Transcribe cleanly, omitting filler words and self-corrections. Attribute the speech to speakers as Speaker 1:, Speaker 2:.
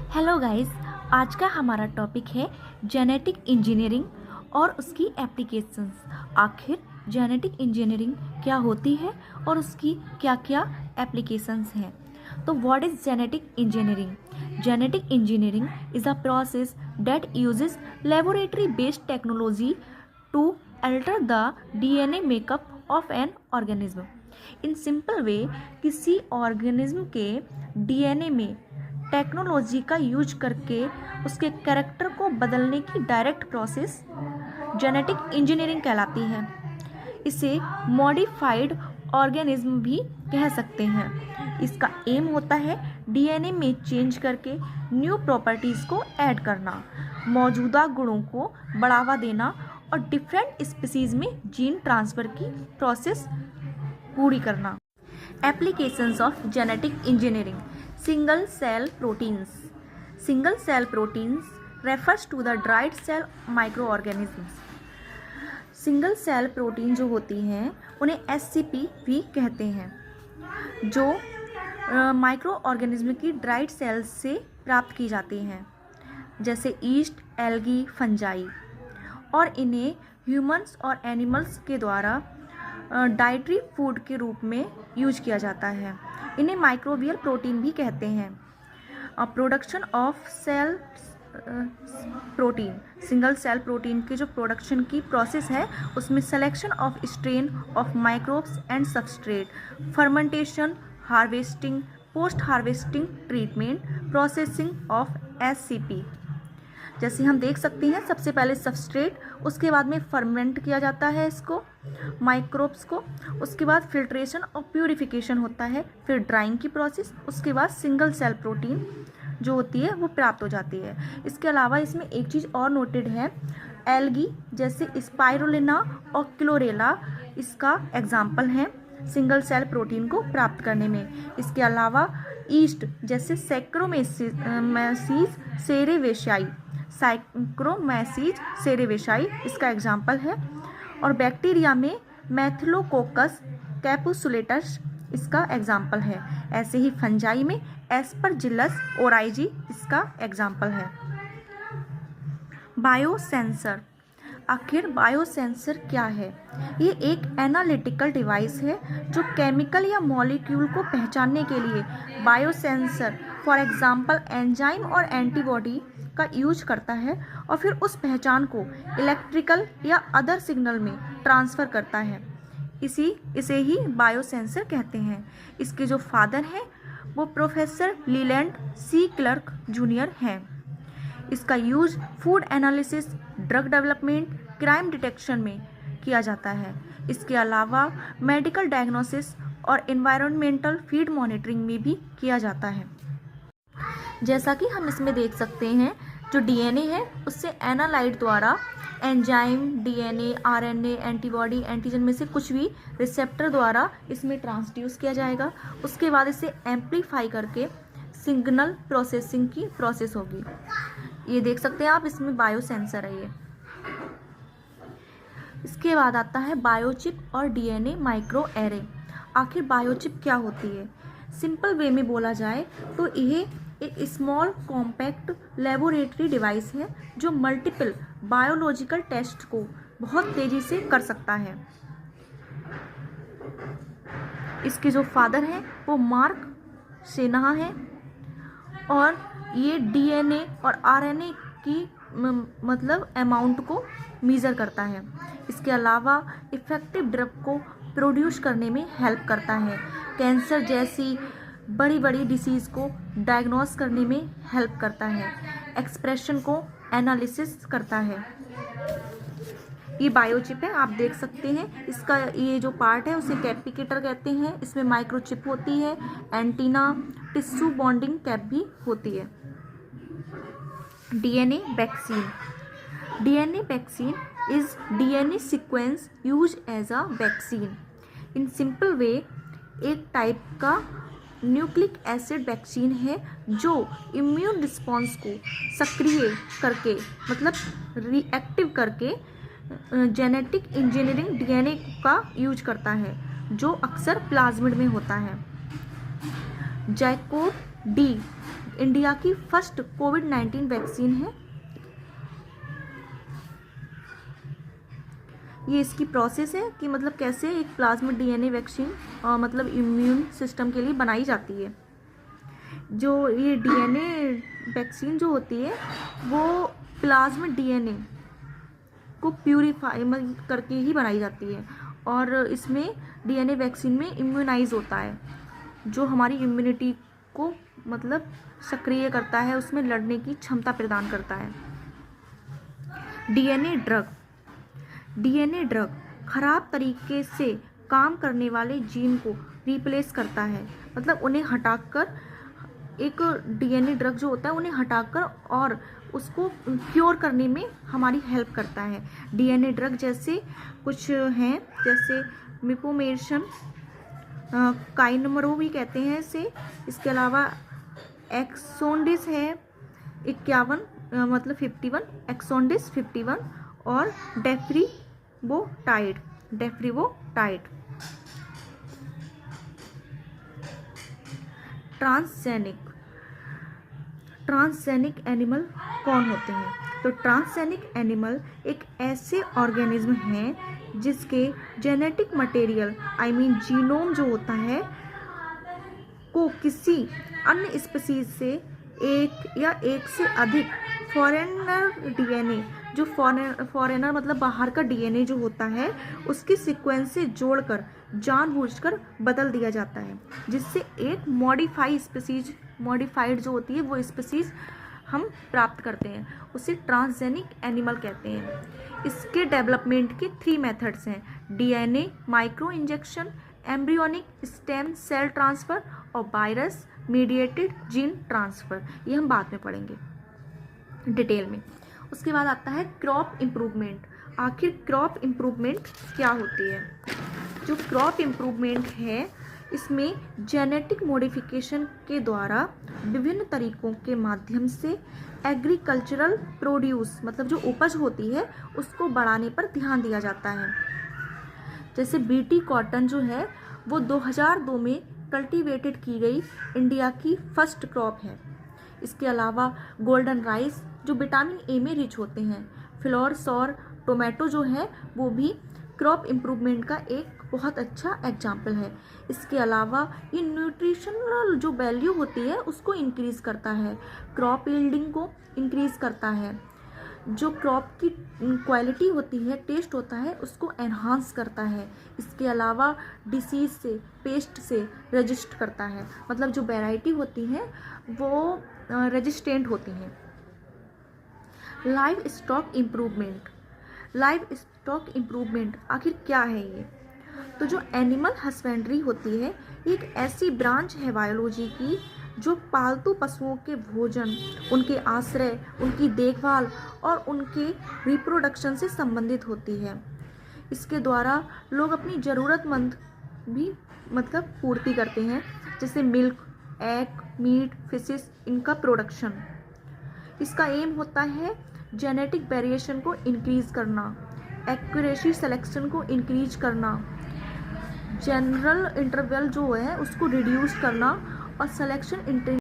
Speaker 1: Hello guys, आज का हमारा टॉपिक है जेनेटिक इंजीनियरिंग और उसकी एप्लीकेशंस। आखिर जेनेटिक इंजीनियरिंग क्या होती है और उसकी क्या क्या एप्लीकेशंस हैं। तो what is genetic engineering? Genetic engineering is a process that uses laboratory based technology to alter the DNA makeup of an organism. In simple way, किसी ऑर्गेनिज्म के डीएनए में टेक्नोलॉजी का यूज करके उसके कैरेक्टर को बदलने की डायरेक्ट प्रोसेस जेनेटिक इंजीनियरिंग कहलाती है। इसे मॉडिफाइड ऑर्गेनिज्म भी कह सकते हैं। इसका एम होता है डीएनए में चेंज करके न्यू प्रॉपर्टीज़ को ऐड करना, मौजूदा गुणों को बढ़ावा देना और डिफरेंट स्पीसीज में जीन ट्रांसफ़र की प्रोसेस पूरी करना। Applications of genetic engineering. Single cell proteins. Single cell proteins refers to the dried cell microorganisms. Single cell protein जो होती हैं उन्हें SCP भी कहते हैं, जो माइक्रो ऑर्गेनिज्म की ड्राइड सेल्स से प्राप्त की जाती हैं, जैसे ईस्ट, एल्गी, फंजाई, और इन्हें ह्यूमंस और एनिमल्स के द्वारा डाइटरी फूड के रूप में यूज किया जाता है। इन्हें माइक्रोबियल प्रोटीन भी कहते हैं। Production of cell protein, single cell protein के जो प्रोडक्शन की प्रोसेस है उसमें selection of strain of microbes and substrate, fermentation, harvesting, post harvesting treatment, processing of SCP। जैसे हम देख सकते हैं, सबसे पहले सबस्ट्रेट, उसके बाद में फर्मेंट किया जाता है इसको, माइक्रोब्स को, उसके बाद फिल्ट्रेशन और प्यूरिफिकेशन होता है, फिर ड्राइंग की प्रोसेस, उसके बाद सिंगल सेल प्रोटीन जो होती है वो प्राप्त हो जाती है। इसके अलावा इसमें एक चीज़ और नोटेड है, एल्गी जैसे स्पाइरुलिना और क्लोरेला इसका एग्जाम्पल है सिंगल सेल प्रोटीन को प्राप्त करने में। इसके अलावा ईस्ट जैसे सैक्रोमैसीज सेरेवेशियाई, साइक्रोमैसीज सेरेवेशियाई इसका एग्जाम्पल है, और बैक्टीरिया में मैथिलोकोकस कैपुसुलेटस इसका एग्जाम्पल है। ऐसे ही फंजाई में एस्परजिलस ओराइजी इसका एग्जाम्पल है। बायोसेंसर। आखिर बायोसेंसर क्या है? ये एक एनालिटिकल डिवाइस है जो केमिकल या मॉलिक्यूल को पहचानने के लिए बायोसेंसर फॉर एग्जांपल एंजाइम और एंटीबॉडी का यूज करता है और फिर उस पहचान को इलेक्ट्रिकल या अदर सिग्नल में ट्रांसफ़र करता है। इसे ही बायोसेंसर कहते हैं। इसके जो फादर हैं वो professor Leyland C. Clerk junior हैं। इसका use food analysis, drug development, crime detection में किया जाता है। इसके अलावा मेडिकल डायग्नोसिस और एनवायरनमेंटल फीड मॉनिटरिंग में भी किया जाता है। जैसा कि हम इसमें देख सकते हैं, जो डीएनए है उससे एनालाइट द्वारा enzyme, DNA, RNA, antibody, antigen में से कुछ भी रिसेप्टर द्वारा इसमें ट्रांसड्यूस किया जाएगा। उसके बाद इसे एम्पलीफाई करके सिग्नल प्रोसेसिंग की प्रोसेस होगी। ये देख सकते हैं आप, इसमें बायोसेंसर है ये। इसके बाद आता है बायोचिप और डीएनए माइक्रो एरे। आखिर बायोचिप क्या होती है? सिंपल वे में बोला जाए तो यह एक स्मॉल कॉम्पैक्ट लेबोरेटरी डिवाइस है जो मल्टीपल बायोलॉजिकल टेस्ट को बहुत तेज़ी से कर सकता है। इसके जो फादर हैं वो मार्क सेनहा हैं और ये डीएनए और आरएनए की मतलब अमाउंट को मेज़र करता है। इसके अलावा इफ़ेक्टिव ड्रग को प्रोड्यूस करने में हेल्प करता है। कैंसर जैसी बड़ी बड़ी डिसीज़ को डायग्नोस करने में हेल्प करता है। एक्सप्रेशन को एनालिसिस करता है। ये बायोचिप है, आप देख सकते हैं। इसका ये जो पार्ट है उसे कैपिकेटर कहते हैं। इसमें माइक्रोचिप होती है, एंटीना, टिश्यू बॉन्डिंग कैप भी होती है। DNA vaccine. DNA vaccine is DNA sequence use as a vaccine. In simple way, एक टाइप का न्यूक्लिक एसिड वैक्सीन है जो इम्यून रिस्पॉन्स को सक्रिय करके मतलब रिएक्टिव करके जेनेटिक इंजीनियरिंग डीएनए का यूज करता है, जो अक्सर प्लाज्मिड में होता है। जैकोब डी इंडिया की फर्स्ट कोविड-19 वैक्सीन है। ये इसकी प्रोसेस है कि मतलब कैसे एक प्लाज्मिड डीएनए वैक्सीन मतलब इम्यून सिस्टम के लिए बनाई जाती है। जो ये डीएनए वैक्सीन जो होती है वो प्लाज्मिड डीएनए को प्यूरिफाई करके ही बनाई जाती है और इसमें डीएनए वैक्सीन में इम्यूनाइज होता है जो हमारी इम्यूनिटी को मतलब सक्रिय करता है, उसमें लड़ने की क्षमता प्रदान करता है। डीएनए ड्रग खराब तरीके से काम करने वाले जीन को रिप्लेस करता है, मतलब उन्हें हटाकर, एक डीएनए ड्रग जो होता है उन्हें हटाकर और उसको क्योर करने में हमारी हेल्प करता है। डीएनए ड्रग जैसे कुछ हैं, जैसे मिपोमेशन, काइनमरो भी कहते हैं इसे, इसके अलावा एक्सोंडिस है 51 मतलब 51, एक्सोंडिस 51 और डेफ्रीवोटाइड। ट्रांसजेनिक एनिमल कौन होते हैं? तो ट्रांसजेनिक एनिमल एक ऐसे ऑर्गेनिज्म हैं जिसके जेनेटिक मटेरियल जीनोम जो होता है को किसी अन्य स्पीशीज से एक या एक से अधिक फॉरेनर डीएनए, जो फॉरेनर मतलब बाहर का डीएनए जो होता है उसके सीक्वेंस से जोड़कर जानबूझकर बदल दिया जाता है, जिससे एक मॉडिफाइड जो होती है वो स्पीशीज हम प्राप्त करते हैं, उसे ट्रांसजेनिक एनिमल कहते हैं। इसके डेवलपमेंट के 3 मेथड्स हैं: DNA micro injection, embryonic stem cell transfer और वायरस मीडिएटेड जीन ट्रांसफ़र। ये हम बाद में पढ़ेंगे डिटेल में। उसके बाद आता है क्रॉप इम्प्रूवमेंट। आखिर क्रॉप इम्प्रूवमेंट क्या होती है? जो क्रॉप इम्प्रूवमेंट है इसमें जेनेटिक मॉडिफिकेशन के द्वारा विभिन्न तरीकों के माध्यम से एग्रीकल्चरल प्रोड्यूस मतलब जो उपज होती है उसको बढ़ाने पर ध्यान दिया जाता है। जैसे बीटी कॉटन जो है वो 2002 में कल्टीवेटेड की गई इंडिया की फर्स्ट क्रॉप है। इसके अलावा गोल्डन राइस जो विटामिन ए में रिच होते हैं, फ्लावर्स और टोमेटो जो है वो भी क्रॉप इम्प्रूवमेंट का एक बहुत अच्छा एग्जाम्पल है। इसके अलावा ये न्यूट्रिशनल जो वैल्यू होती है उसको इंक्रीज़ करता है, क्रॉप यील्डिंग को इंक्रीज़ करता है, जो क्रॉप की क्वालिटी होती है, टेस्ट होता है, उसको एनहांस करता है। इसके अलावा डिसीज़ से, पेस्ट से रेजिस्ट करता है, मतलब जो वैरायटी होती है वो रेजिस्टेंट होती हैं। लाइव स्टॉक इम्प्रूवमेंट आखिर क्या है ये? तो जो एनिमल हस्बेंड्री होती है एक ऐसी ब्रांच है बायोलॉजी की जो पालतू पशुओं के भोजन, उनके आश्रय, उनकी देखभाल और उनके रिप्रोडक्शन से संबंधित होती है। इसके द्वारा लोग अपनी ज़रूरतमंद भी मतलब पूर्ति करते हैं, जैसे मिल्क, एग, मीट, फिशेस, इनका प्रोडक्शन। इसका एम होता है जेनेटिक वेरिएशन को इंक्रीज़ करना, एक्यूरेसी सिलेक्शन को इंक्रीज करना, जनरल इंटरवल जो है उसको रिड्यूस करना और सिलेक्शन